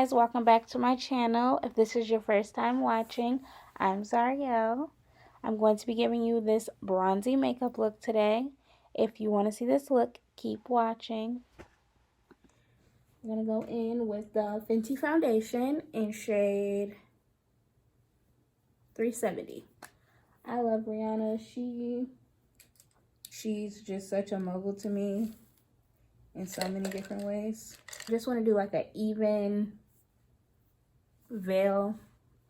guys, welcome back to my channel. If this is your first time watching, I'm Zariel. I'm going to be giving you this bronzy makeup look today. If you want to see this look, keep watching. I'm going to go in with the Fenty foundation in shade 370. I love Rihanna. She's just such a mogul to me in so many different ways. I just want to do like an even veil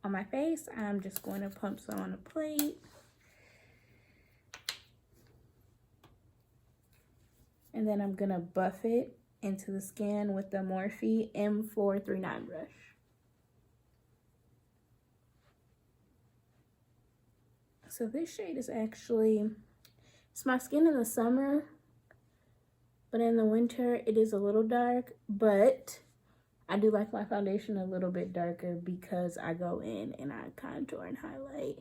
on my face. I'm just going to pump some on a plate. And then I'm going to buff it into the skin with the Morphe M439 brush. So this shade is actually, it's my skin in the summer, but in the winter it is a little dark, but I do like my foundation a little bit darker because I go in and I contour and highlight.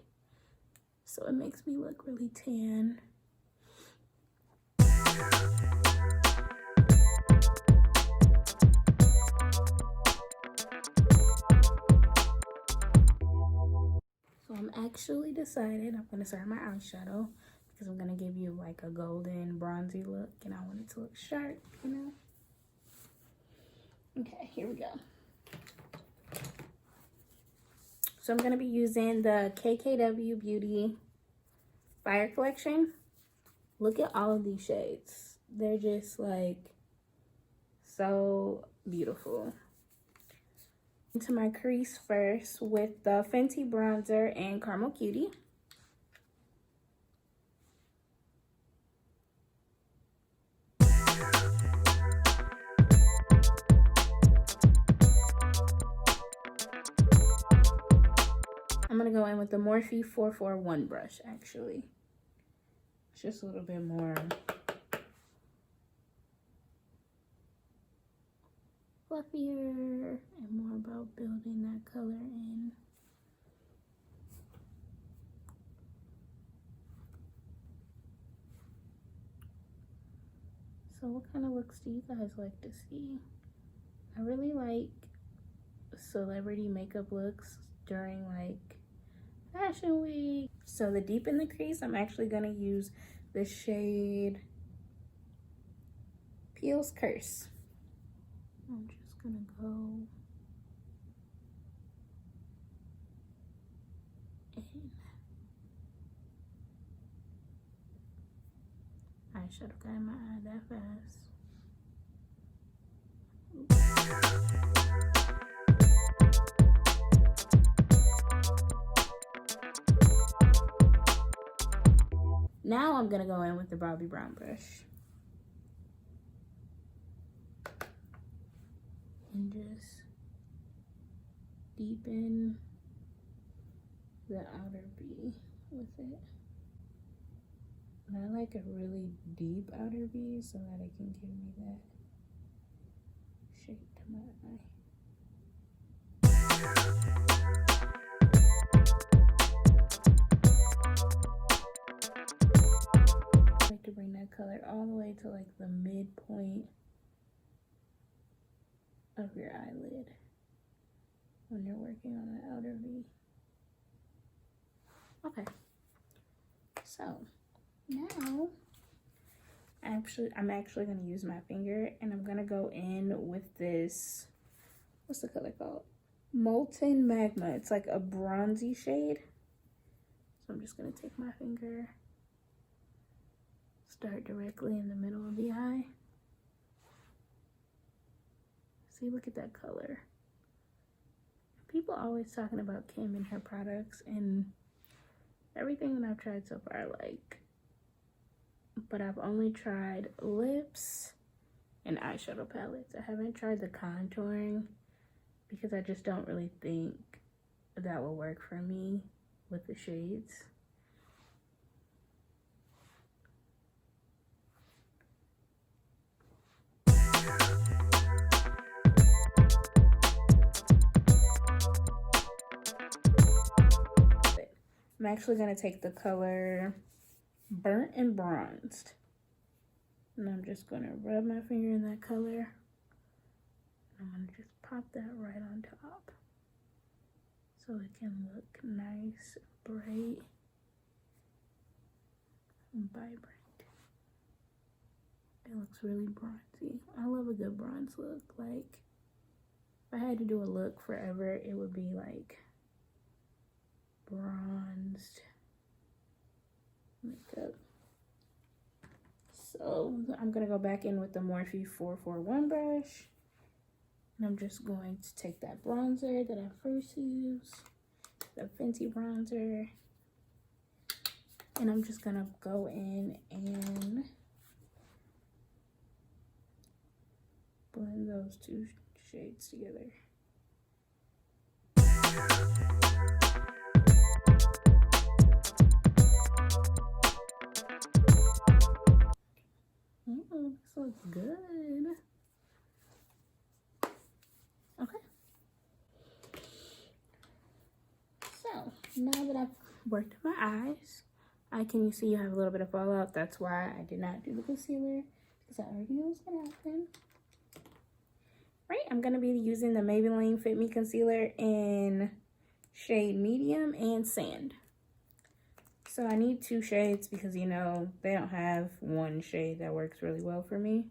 So it makes me look really tan. So I'm actually decided I'm going to start my eyeshadow because I'm going to give you like a golden bronzy look and I want it to look sharp, you know? Okay, here we go. So I'm going to be using the KKW Beauty Fire Collection. Look at all of these shades. They're just like so beautiful. Into my crease first with the Fenty bronzer and Caramel Cutie. I'm going to go in with the Morphe 441 brush, actually. It's just a little bit more fluffier and more about building that color in. So what kind of looks do you guys like to see? I really like celebrity makeup looks during like Fashion Week. So the deep in the crease, I'm actually going to use the shade Peel's Curse. I'm just going to go in. Eyeshadow got in my eye that fast. Now I'm going to go in with the Bobbi Brown brush. And just deepen the outer V with it. And I like a really deep outer V so that it can give me that shape to my eye. I like to bring that color all the way to like the midpoint of your eyelid when you're working on the outer V. Okay, so now I'm actually going to use my finger and I'm going to go in with this, what's the color called? Molten Magma. It's like a bronzy shade. So I'm just going to take my finger, start directly in the middle of the eye. See, look at that color. People are always talking about Kim and her products, and everything that I've tried so far I like. But I've only tried lips and eyeshadow palettes. I haven't tried the contouring because I just don't really think that will work for me with the shades. I'm actually going to take the color Burnt and Bronzed. And I'm just going to rub my finger in that color. I'm going to just pop that right on top so it can look nice, bright, and vibrant. It looks really bronzy. I love a good bronze look. Like, if I had to do a look forever, it would be like bronzed makeup. So I'm gonna go back in with the Morphe 441 brush, and I'm just going to take that bronzer that I first used, the Fenty bronzer, and I'm just gonna go in and blend those two shades together. Oh, this looks good. Okay. So now that I've worked my eyes, you see you have a little bit of fallout. That's why I did not do the concealer, because I already knew it was gonna happen. Right, I'm gonna be using the Maybelline Fit Me Concealer in shade medium and sand. So I need 2 shades because, you know, they don't have one shade that works really well for me.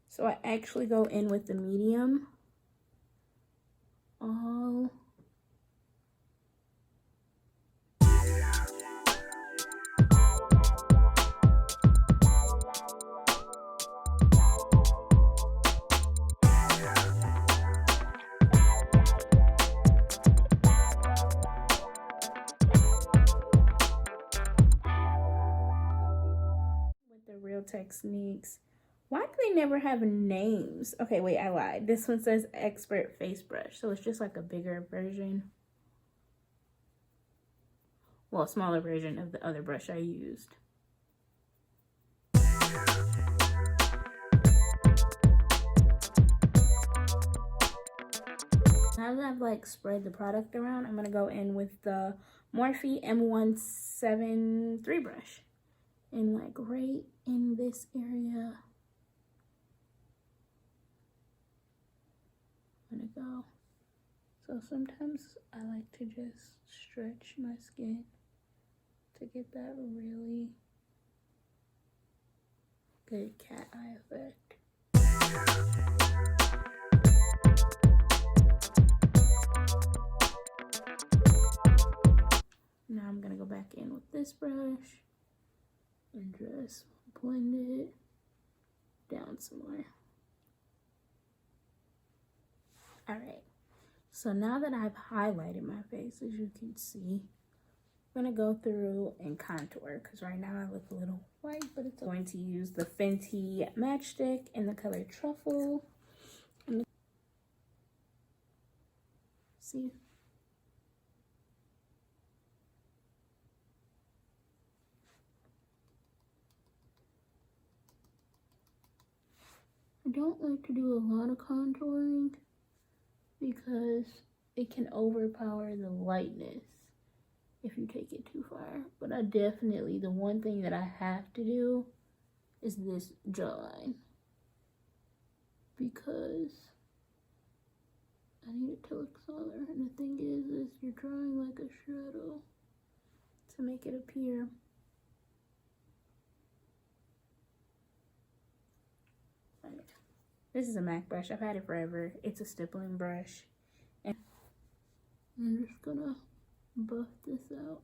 So I actually go in with the medium all techniques. Why do they never have names? Okay, wait, I lied. This one says Expert Face Brush, so it's just like a bigger version. Well, a smaller version of the other brush I used. Now that I've like spread the product around, I'm gonna go in with the Morphe M173 brush. And like right in this area, I'm gonna go. So sometimes I like to just stretch my skin to get that really good cat eye effect. Now I'm gonna go back in with this brush and just blend it down some more. All right, so now that I've highlighted my face, as you can see, I'm gonna go through and contour, because right now I look a little white, but it's going to use the Fenty matchstick in the color Truffle. See? I don't like to do a lot of contouring because it can overpower the lightness if you take it too far. But I definitely, the one thing that I have to do is this jawline, because I need it to look smaller. And the thing is you're drawing like a shadow to make it appear. This is a MAC brush. I've had it forever. It's a stippling brush. And I'm just gonna buff this out.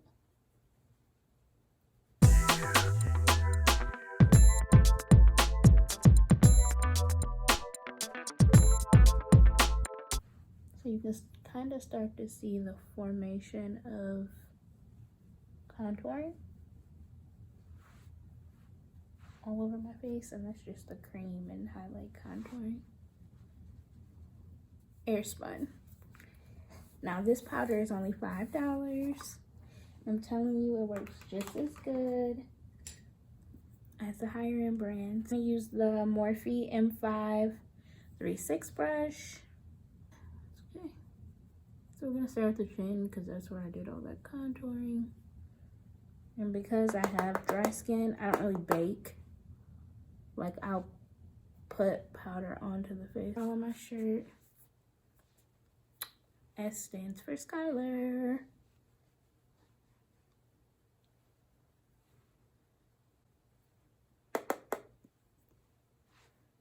So you can kind of start to see the formation of contouring all over my face, and that's just the cream and highlight contouring. Airspun. Now this powder is only $5. I'm telling you, it works just as good as the higher end brands. I use the Morphe M536 brush. Okay, so we're gonna start with the chin because that's where I did all that contouring. And because I have dry skin, I don't really bake. Like, I'll put powder onto the face. All on my shirt. S stands for Skylar.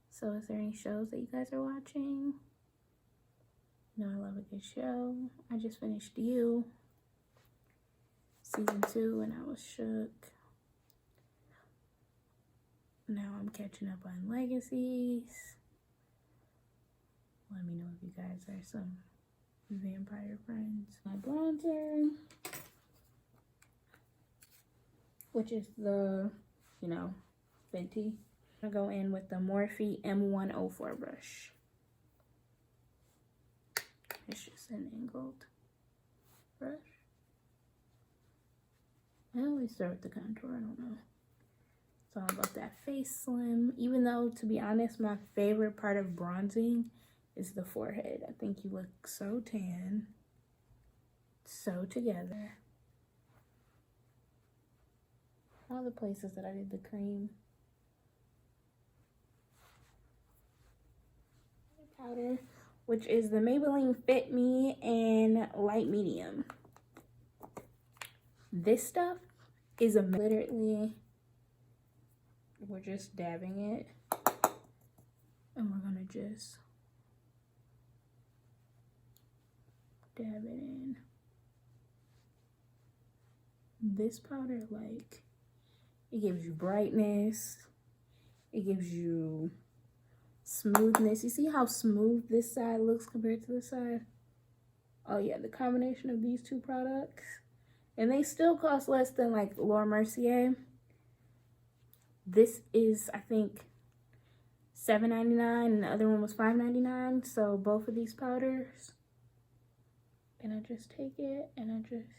So is there any shows that you guys are watching? You know I love a good show. I just finished You, season 2, and I was shook. Now I'm catching up on Legacies. Let me know if you guys are some vampire friends. My bronzer, which is the, you know, Fenty. I'm gonna go in with the Morphe M104 brush. It's just an angled brush. I always start with the contour, I don't know. It's all about that face slim. Even though, to be honest, my favorite part of bronzing is the forehead. I think you look so tan, so together. All the places that I did the cream. Powder, which is the Maybelline Fit Me in light medium. This stuff is a literally, we're just dabbing it, and we're gonna just dab it in. This powder, like, it gives you brightness, it gives you smoothness. You see how smooth this side looks compared to this side? Oh yeah, the combination of these two products, and they still cost less than like Laura Mercier. This is, I think, $7.99 and the other one was $5.99. So both of these powders, and I just take it and I just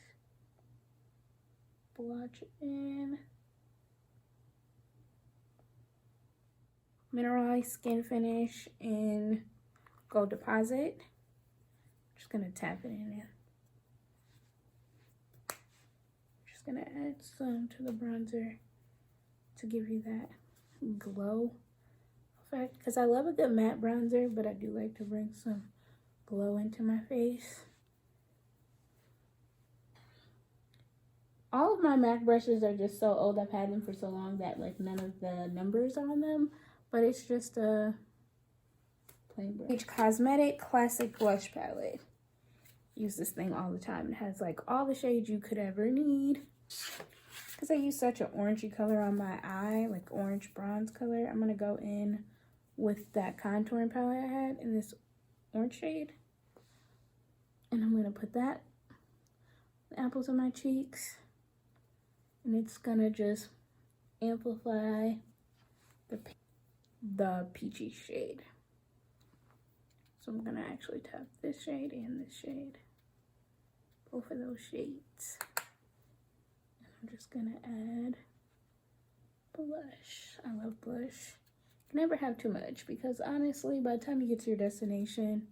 blotch it in. Mineralize Skin Finish in Gold Deposit. Just gonna tap it in there. Just gonna add some to the bronzer to give you that glow effect. Because I love a good matte bronzer, but I do like to bring some glow into my face. All of my MAC brushes are just so old. I've had them for so long that like none of the numbers are on them. But it's just a plain brush. Cosmetic Classic Blush Palette. Use this thing all the time. It has like all the shades you could ever need. Because I use such an orangey color on my eye, like orange bronze color, I'm going to go in with that contouring palette I had in this orange shade. And I'm going to put that, the apples of my cheeks. And it's going to just amplify the peachy shade. So I'm gonna actually tap this shade and this shade, both of those shades. And I'm just gonna add blush. I love blush. You can never have too much because honestly, by the time you get to your destination,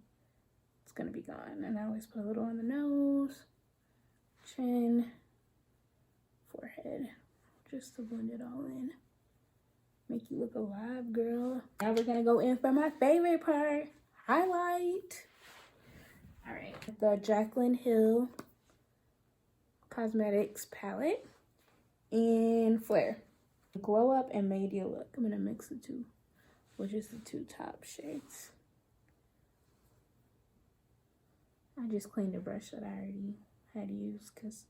it's gonna be gone. And I always put a little on the nose, chin, forehead, just to blend it all in. Make you look alive, girl. Now we're gonna go in for my favorite part, highlight. All right, the Jacyln Hill Cosmetics palette in Flare. Glow Up and Made You Look. I'm gonna mix the two, which is the two top shades. I just cleaned a brush that I already had used because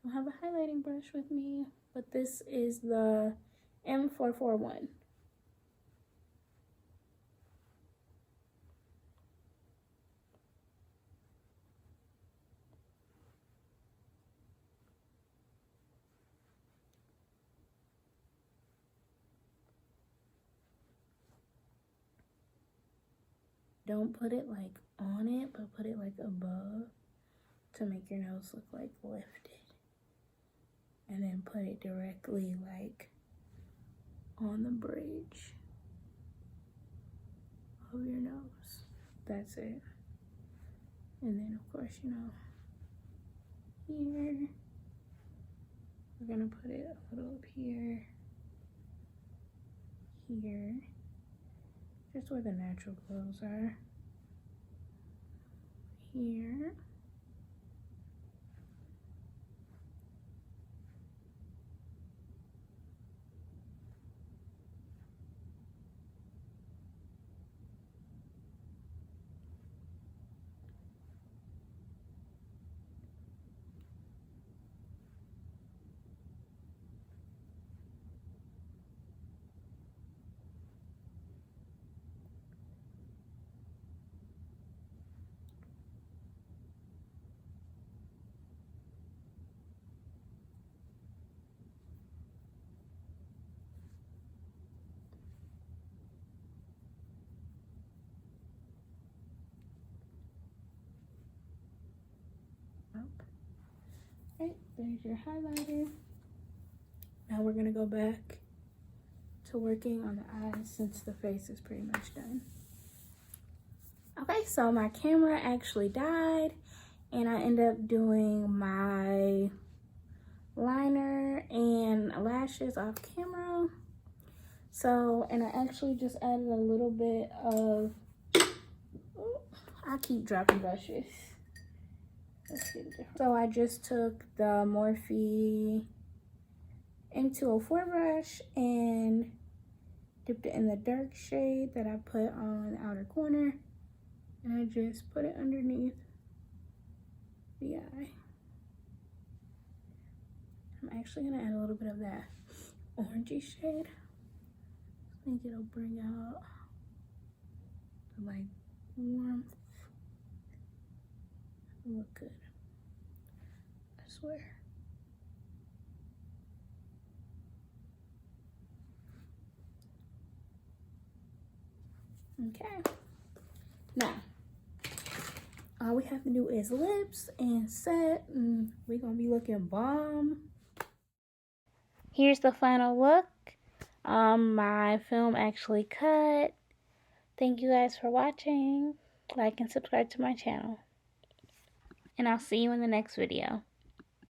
I don't have a highlighting brush with me. But this is the M441. Don't put it like on it, but put it like above to make your nose look like lifted. And then put it directly like on the bridge of your nose. That's it. And then of course, you know, here, we're gonna put it a little up here, here, just where the natural glows are, here. Okay, there's your highlighter. Now we're gonna go back to working on the eyes since the face is pretty much done. Okay, so my camera actually died and I ended up doing my liner and lashes off camera. So, and I actually just added a little bit of, oh, I keep dropping brushes. So I just took the Morphe M204 brush and dipped it in the dark shade that I put on the outer corner, and I just put it underneath the eye. I'm actually gonna add a little bit of that orangey shade. I think it'll bring out the like warmth. It'll look good, I swear. Okay, now all we have to do is lips and set, and we're gonna be looking bomb. Here's the final look. My film actually cut. Thank you guys for watching. Like and subscribe to my channel, and I'll see you in the next video.